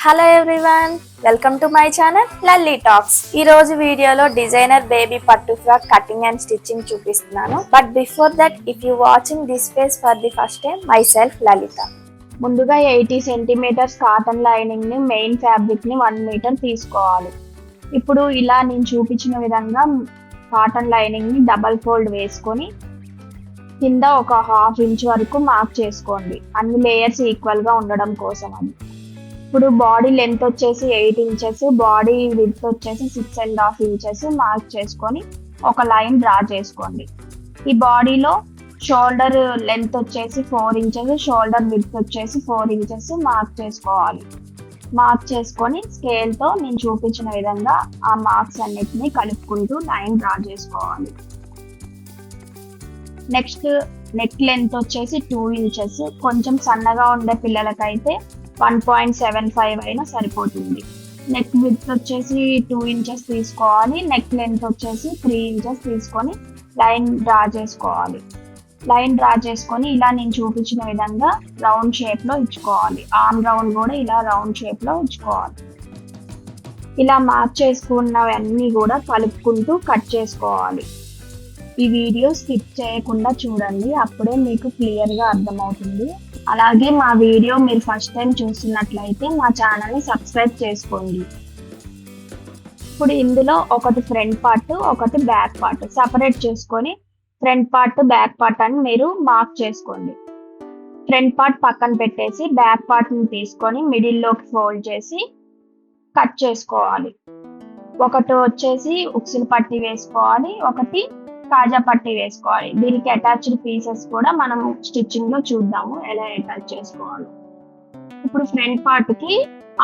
Hello everyone, welcome to my channel Lalli Talks. ఈ రోజు వీడియోలో డిజైనర్ బేబీ పట్టు ఫ్రాక్ కటింగ్ అండ్ స్టిచ్చింగ్ చూపిస్తున్నాను. But before that, if you watching this page for the first time, myself Lalitha. ముందుగా 80 centimetres cotton lining ని main fabric ని 1 metre తీసుకోవాలి. ఇప్పుడు ఇలా నేను చూపించిన విధంగా కాటన్ లైనింగ్ ని డబల్ ఫోల్డ్ వేసుకొని కింద ఒక 1/2 ఇంచ్ వరకు మార్క్ చేసుకోండి, అన్ని లేయర్స్ ఈక్వల్ గా ఉండడం కోసం. అని ఇప్పుడు బాడీ లెంత్ వచ్చేసి 8 ఇంచెస్, బాడీ విడ్త్ వచ్చేసి 6.5 ఇంచెస్ మార్క్ చేసుకొని ఒక లైన్ డ్రా చేసుకోండి. ఈ బాడీలో షోల్డర్ లెంత్ వచ్చేసి 4 ఇంచెస్, షోల్డర్ విడ్త్ వచ్చేసి 4 ఇంచెస్ మార్క్ చేసుకోవాలి. మార్క్ చేసుకొని స్కేల్తో నేను చూపించిన విధంగా ఆ మార్క్స్ అన్నిటిని కలుపుకుంటూ లైన్ డ్రా చేసుకోవాలి. నెక్స్ట్ నెక్ లెంత్ వచ్చేసి 2 ఇంచెస్. కొంచెం సన్నగా ఉండే పిల్లలకైతే 1.75 అయినా సరిపోతుంది. నెక్ విడ్త్ వచ్చేసి 2 ఇంచెస్ తీసుకోవాలి. నెక్ లెంత్ వచ్చేసి 3 ఇంచెస్ తీసుకొని లైన్ డ్రా చేసుకోవాలి. లైన్ డ్రా చేసుకొని ఇలా నేను చూపించిన విధంగా రౌండ్ షేప్ లో ఇచ్చుకోవాలి. ఆర్మ్ రౌండ్ కూడా ఇలా రౌండ్ షేప్ లో ఇచ్చుకోవాలి. ఇలా మార్క్ చేసుకున్నవన్నీ కూడా కలుపుకుంటూ కట్ చేసుకోవాలి. ఈ వీడియో స్కిప్ చేయకుండా చూడండి, అప్పుడే మీకు క్లియర్ గా అర్థమవుతుంది. అలాగే మా వీడియో మీరు ఫస్ట్ టైం చూస్తున్నట్లయితే మా ఛానల్ని సబ్స్క్రైబ్ చేసుకోండి. ఇప్పుడు ఇందులో ఒకటి ఫ్రంట్ పార్ట్, ఒకటి బ్యాక్ పార్ట్ సపరేట్ చేసుకొని ఫ్రంట్ పార్ట్ బ్యాక్ పార్ట్ అని మీరు మార్క్ చేసుకోండి. ఫ్రంట్ పార్ట్ పక్కన పెట్టేసి బ్యాక్ పార్ట్ని తీసుకొని మిడిల్లోకి ఫోల్డ్ చేసి కట్ చేసుకోవాలి. ఒకటి వచ్చేసి ఉక్సులు పట్టి వేసుకోవాలి, ఒకటి కాజా పట్టి వేసుకోవాలి. దీనికి అటాచ్డ్ పీసెస్ కూడా మనం స్టిచ్చింగ్ లో చూద్దాము ఎలా అటాచ్ చేసుకోవాలి. ఇప్పుడు ఫ్రంట్ పార్ట్ కి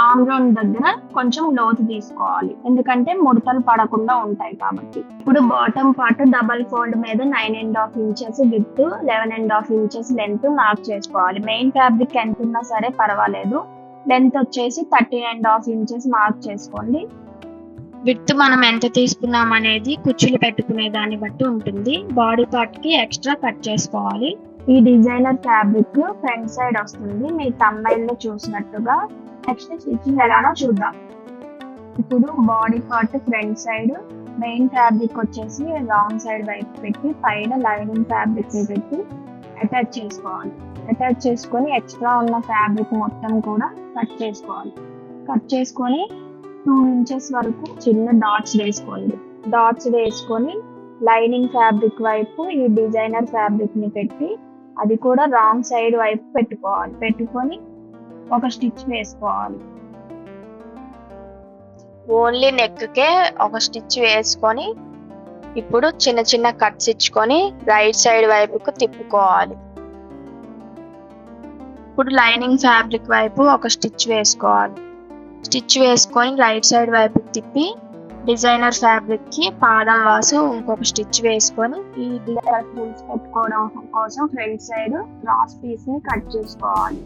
ఆర్మ్ రౌండ్ దగ్గర కొంచెం లోతు తీసుకోవాలి, ఎందుకంటే ముడతలు పడకుండా ఉంటాయి కాబట్టి. ఇప్పుడు బాటమ్ పార్ట్ డబల్ ఫోల్డ్ మీద 9.5 inches width, 11.5 inches length mark చేసుకోవాలి. మెయిన్ ఫ్యాబ్రిక్ ఎంత ఉన్నా సరే పర్వాలేదు. లెంత్ వచ్చేసి 13.5 ఇంచెస్ మార్క్ చేసుకోండి. విడ్త్ మనం ఎంత తీసుకున్నాం అనేది కుచ్చులు పెట్టుకునే దాన్ని బట్టి ఉంటుంది. బాడీ పార్ట్ కి ఎక్స్ట్రా కట్ చేసుకోవాలి. ఈ డిజైనర్ ఫ్యాబ్రిక్ ఫ్రంట్ సైడ్ వస్తుంది, మీ థంబ్నైల్ లో చూసినట్టుగా. నెక్స్ట్ స్టిచ్చింగ్ ఎలానో చూద్దాం. ఇప్పుడు body part front side main fabric వచ్చేసి రాంగ్ సైడ్ వైపు పెట్టి పైన లైనింగ్ ఫ్యాబ్రిక్ ని పెట్టి అటాచ్ చేసుకోవాలి. అటాచ్ చేసుకొని ఎక్స్ట్రా ఉన్న ఫ్యాబ్రిక్ మొత్తం కూడా కట్ చేసుకోవాలి. కట్ చేసుకొని 2 ఇంచెస్ వరకు చిన్న డాట్స్ వేసుకోండి. డాట్స్ వేసుకొని లైనింగ్ ఫ్యాబ్రిక్ వైపు ఈ డిజైనర్ ఫ్యాబ్రిక్ ని పెట్టి అది కూడా రాంగ్ సైడ్ వైపు పెట్టుకోవాలి. పెట్టుకొని ఒక స్టిచ్ వేసుకోవాలి. ఓన్లీ నెక్ కే ఒక స్టిచ్ వేసుకొని ఇప్పుడు చిన్న చిన్న కట్స్ ఇచ్చుకొని రైట్ సైడ్ వైపుకు తిప్పుకోవాలి. ఇప్పుడు లైనింగ్ ఫ్యాబ్రిక్ వైపు ఒక స్టిచ్ వేసుకోవాలి. స్టిచ్ వేసుకొని రైట్ సైడ్ వైపు తిప్పి డిజైనర్ ఫ్యాబ్రిక్ కి పాదం వాసు ఇంకొక స్టిచ్ వేసుకొని ఈ డిజైనర్ ఫ్రిల్స్ పెట్టుకోవడం కోసం ఫ్రంట్ సైడ్ క్రాస్ పీస్ ని కట్ చేసుకోవాలి.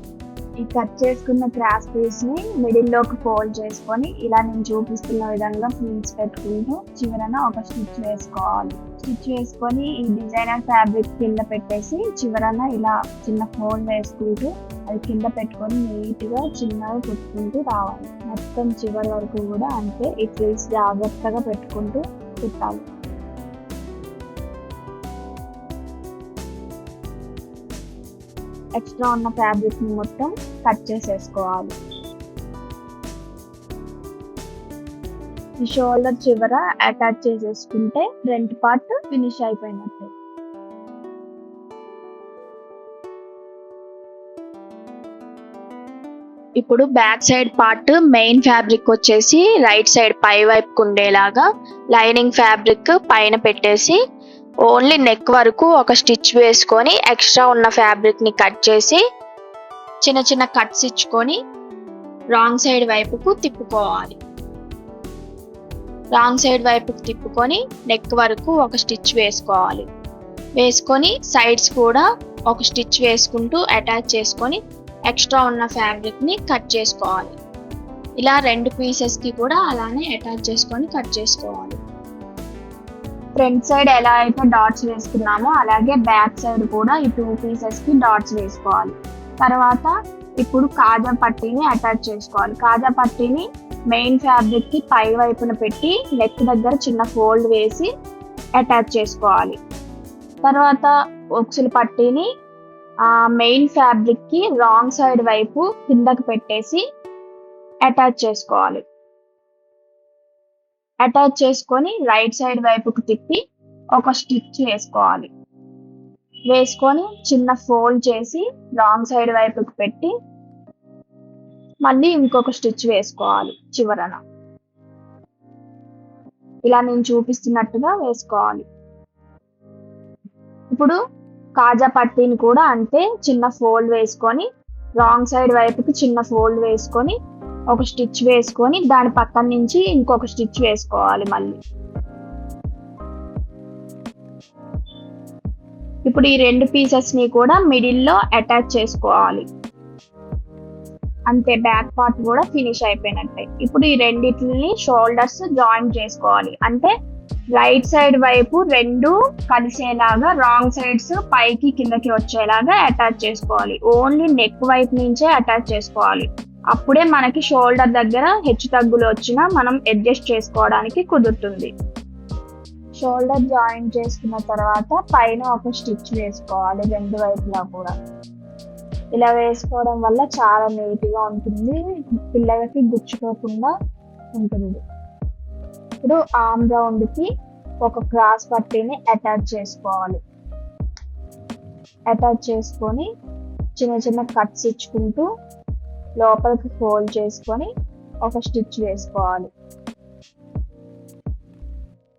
ఈ కట్ చేసుకున్న క్రాస్ పీస్ ని మిడిల్ లోకి ఫోల్డ్ చేసుకొని ఇలా నేను చూపిస్తున్న విధంగా ఫ్రిల్స్ పెట్టుకుంటూ చివరన ఒక స్టిచ్ వేసుకోవాలి. స్టిచ్ వేసుకొని ఈ డిజైనర్ ఫ్యాబ్రిక్ కింద పెట్టేసి చివరన ఇలా చిన్న ఫోల్డ్ వేసుకుంటూ అది కింద పెట్టుకొని నీట్ గా చిన్నగా కుట్టుకుంటూ రావాలి. మొత్తం చివరి వరకు కూడా అంతే. ఈ ఫ్రిల్స్ జాగ్రత్తగా పెట్టుకుంటూ కుట్టాలి. ఎక్స్ట్రా ఉన్న ఫ్యాబ్రిక్ ని మొత్తం కట్ చేసేసుకోవాలి. ఈ షోల్డర్ చివర అటాచ్ చేసేసుకుంటే ఫ్రంట్ పార్ట్ ఫినిష్ అయిపోయినట్టే. ఇప్పుడు back side part main fabric వచ్చేసి రైట్ సైడ్ పై వైపుకు ఉండేలాగా లైనింగ్ ఫ్యాబ్రిక్ పైన పెట్టేసి ఓన్లీ నెక్ వరకు ఒక స్టిచ్ వేసుకొని ఎక్స్ట్రా ఉన్న ఫ్యాబ్రిక్ ని కట్ చేసి చిన్న చిన్న కట్స్ ఇచ్చుకొని రాంగ్ సైడ్ వైపుకు తిప్పుకోవాలి. రాంగ్ సైడ్ వైపుకు తిప్పుకొని నెక్ వరకు ఒక స్టిచ్ వేసుకోవాలి. వేసుకొని సైడ్స్ కూడా ఒక స్టిచ్ వేసుకుంటూ అటాచ్ చేసుకొని ఎక్స్ట్రా ఉన్న ఫ్యాబ్రిక్ ని కట్ చేసుకోవాలి. ఇలా 2 పీసెస్ కి కూడా అలానే అటాచ్ చేసుకొని కట్ చేసుకోవాలి. ఫ్రంట్ సైడ్ ఎలా అయితే డాట్స్ వేసుకున్నామో అలాగే బ్యాక్ సైడ్ కూడా ఈ 2 పీసెస్ కి డాట్స్ వేసుకోవాలి. తర్వాత ఇప్పుడు కాజా పట్టీని అటాచ్ చేసుకోవాలి. కాజా పట్టీని మెయిన్ ఫ్యాబ్రిక్ కి పై వైపున పెట్టి నెక్ దగ్గర చిన్న ఫోల్డ్ వేసి అటాచ్ చేసుకోవాలి. తర్వాత ఒక్సుల పట్టీని మెయిన్ ఫ్యాబ్రిక్ కి రాంగ్ సైడ్ వైపు కిందకి పెట్టేసి అటాచ్ చేసుకోవాలి. అటాచ్ చేసుకొని రైట్ సైడ్ వైపుకు తిప్పి ఒక స్టిచ్ వేసుకోవాలి. వేసుకొని చిన్న ఫోల్డ్ చేసి రాంగ్ సైడ్ వైపుకు పెట్టి మళ్ళీ ఇంకొక స్టిచ్ వేసుకోవాలి చివరన. ఇలా నేను చూపిస్తున్నట్టుగా వేసుకోవాలి. ఇప్పుడు కాజా పట్టీని కూడా అంటే చిన్న ఫోల్డ్ వేసుకొని రాంగ్ సైడ్ వైపుకి చిన్న ఫోల్డ్ వేసుకొని ఒక స్టిచ్ వేసుకొని దాని పక్కన నుంచి ఇంకొక స్టిచ్ వేసుకోవాలి మళ్ళీ. ఇప్పుడు ఈ 2 పీసెస్ ని కూడా మిడిల్ లో అటాచ్ చేసుకోవాలి. అంతే, బ్యాక్ పార్ట్ కూడా ఫినిష్ అయిపోయినట్టే. ఇప్పుడు ఈ రెండిటిని షోల్డర్స్ జాయింట్ చేసుకోవాలి. అంటే రైట్ సైడ్ వైపు 2 కలిసేలాగా రాంగ్ సైడ్స్ పైకి కిందకి వచ్చేలాగా అటాచ్ చేసుకోవాలి. ఓన్లీ నెక్ వైపు నుంచే అటాచ్ చేసుకోవాలి. అప్పుడే మనకి షోల్డర్ దగ్గర హెచ్చు తగ్గులు వచ్చినా మనం అడ్జస్ట్ చేసుకోవడానికి కుదురుతుంది. షోల్డర్ జాయింట్ చేసుకున్న తర్వాత పైన ఒక స్టిచ్ వేసుకోవాలి 2 వైపులా కూడా. ఇలా వేసుకోవడం వల్ల చాలా నీట్గా ఉంటుంది, పిల్లలకి గుచ్చుకోకుండా ఉంటుంది. ఇప్పుడు ఆర్మ్ రౌండ్ కి ఒక క్రాస్ పట్టీని అటాచ్ చేసుకోవాలి. అటాచ్ చేసుకొని చిన్న చిన్న కట్స్ ఇచ్చుకుంటూ లోపలికి ఫోల్డ్ చేసుకొని ఒక స్టిచ్ వేసుకోవాలి.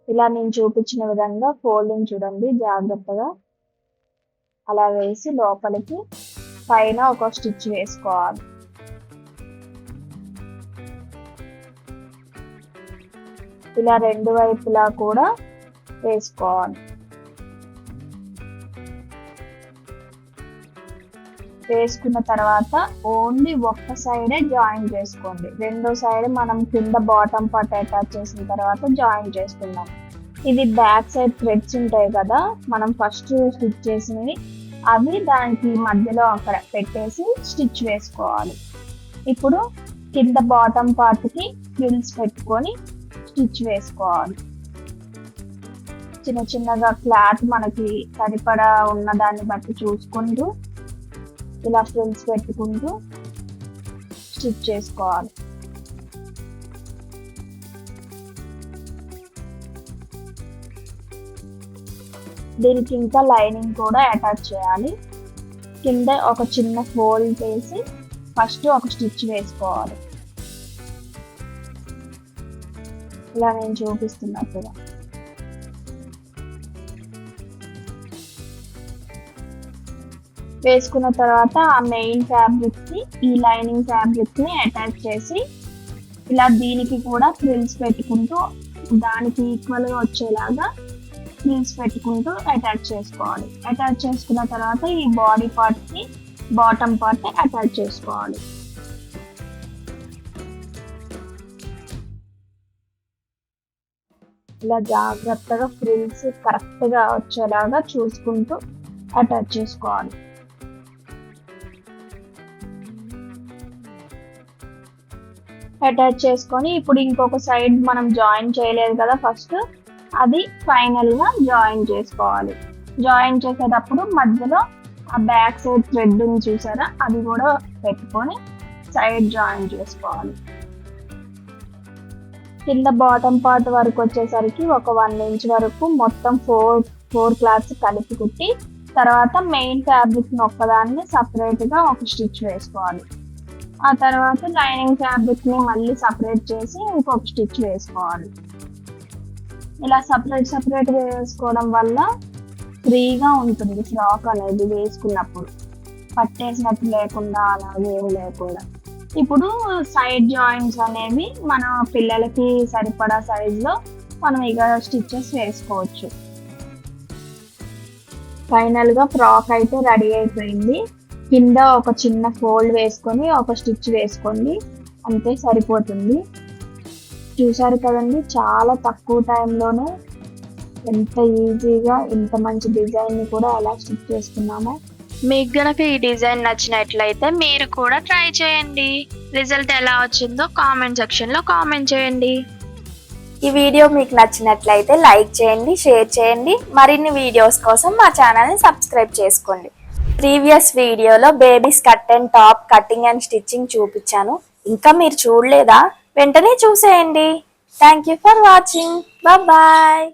ఇలా నేను చూపించిన విధంగా ఫోల్డింగ్ చూడండి జాగ్రత్తగా. అలా వేసి లోపలికి పైన ఒక స్టిచ్ వేసుకోవాలి. ఇలా 2 వైపులా కూడా వేసుకోవాలి. వేసుకున్న తర్వాత ఓన్లీ ఒక్క సైడే జాయిన్ చేసుకోండి. రెండో సైడ్ మనం కింద బాటమ్ పార్ట్ అటాచ్ చేసిన తర్వాత జాయిన్ చేసుకుందాం. ఇది బ్యాక్ సైడ్ థ్రెడ్స్ ఉంటాయి కదా, మనం ఫస్ట్ స్టిచ్ చేసినవి, అవి దానికి మధ్యలో అక్కడ పెట్టేసి స్టిచ్ వేసుకోవాలి. ఇప్పుడు కింద బాటమ్ పార్ట్కి ఫ్రిల్స్ పెట్టుకొని స్టిచ్ వేసుకోవాలి. చిన్న చిన్నగా క్లాత్ మనకి సరిపడా ఉన్న దాన్ని బట్టి చూసుకుంటూ ఇలా ఫ్రిల్స్ పెట్టుకుంటూ స్టిచ్ చేసుకోవాలి. దీనికి ఇంకా లైనింగ్ కూడా అటాచ్ చేయాలి. కింద ఒక చిన్న ఫోల్డ్ చేసి ఫస్ట్ ఒక స్టిచ్ వేసుకోవాలి. ఇలా నేను చూపిస్తున్నట్టుగా. వేసుకున్న తర్వాత ఆ మెయిన్ ఫ్యాబ్రిక్ కి ఈ లైనింగ్ ఫ్యాబ్రిక్ ని అటాచ్ చేసి ఇలా దీనికి కూడా ఫ్రిల్స్ పెట్టుకుంటూ దానికి ఈక్వల్ గా వచ్చేలాగా ఫ్రిల్స్ పెట్టుకుంటూ అటాచ్ చేసుకోవాలి. అటాచ్ చేసుకున్న తర్వాత ఈ బాడీ పార్ట్ కి బాటమ్ పార్ట్ అటాచ్ చేసుకోవాలి. ఇలా జాగ్రత్తగా ఫ్రిల్స్ కరెక్ట్ గా వచ్చేలాగా చూసుకుంటూ అటాచ్ చేసుకోవాలి. అటాచ్ చేసుకొని ఇప్పుడు ఇంకొక సైడ్ మనం జాయిన్ చేయలేదు కదా ఫస్ట్, అది ఫైనల్ గా జాయిన్ చేసుకోవాలి. జాయిన్ చేసేటప్పుడు మధ్యలో ఆ బ్యాక్ సైడ్ థ్రెడ్ ఉంది చూసారా, అది కూడా పెట్టుకొని సైడ్ జాయిన్ చేసుకోవాలి. కింద బాటమ్ పార్ట్ వరకు వచ్చేసరికి ఒక 1 ఇంచ్ వరకు మొత్తం 4 క్లాత్స్ కలిపి కుట్టి తర్వాత మెయిన్ ఫ్యాబ్రిక్ ఒక్కదాన్ని సపరేట్ గా ఒక స్టిచ్ వేసుకోవాలి. ఆ తర్వాత లైనింగ్ ఫ్యాబ్రిక్ ని మళ్ళీ సపరేట్ చేసి ఇంకొక స్టిచ్ వేసుకోవాలి. ఇలా సపరేట్ వేసుకోవడం వల్ల ఫ్రీగా ఉంటుంది ఫ్రాక్ అనేది వేసుకున్నప్పుడు, పట్టేసినట్టు లేకుండా అలాగే లేకుండా. ఇప్పుడు సైడ్ జాయింట్స్ అనేవి మన పిల్లలకి సరిపడా సైజులో మనం ఇక స్టిచెస్ వేసుకోవచ్చు. ఫైనల్ గా ఫ్రాక్ అయితే రెడీ అయిపోయింది. కింద ఒక చిన్న ఫోల్డ్ వేసుకొని ఒక స్టిచ్ వేసుకోండి, అంతే సరిపోతుంది. చూసారు కదండి, చాలా తక్కువ టైంలోనే ఎంత ఈజీగా ఇంత మంచి డిజైన్ని కూడా ఎలా స్టిచ్ చేసుకున్నామో. మీకు గనక ఈ డిజైన్ నచ్చినట్లయితే మీరు కూడా ట్రై చేయండి. రిజల్ట్ ఎలా వచ్చిందో కామెంట్ సెక్షన్లో కామెంట్ చేయండి. ఈ వీడియో మీకు నచ్చినట్లయితే లైక్ చేయండి, షేర్ చేయండి. మరిన్ని వీడియోస్ కోసం మా ఛానల్ని సబ్స్క్రైబ్ చేసుకోండి. ప్రీవియస్ వీడియోలో babies cut and top cutting and stitching చూపించాను. ఇంకా మీరు చూడలేదా? వెంటనే చూసేయండి. Thank you for watching. Bye.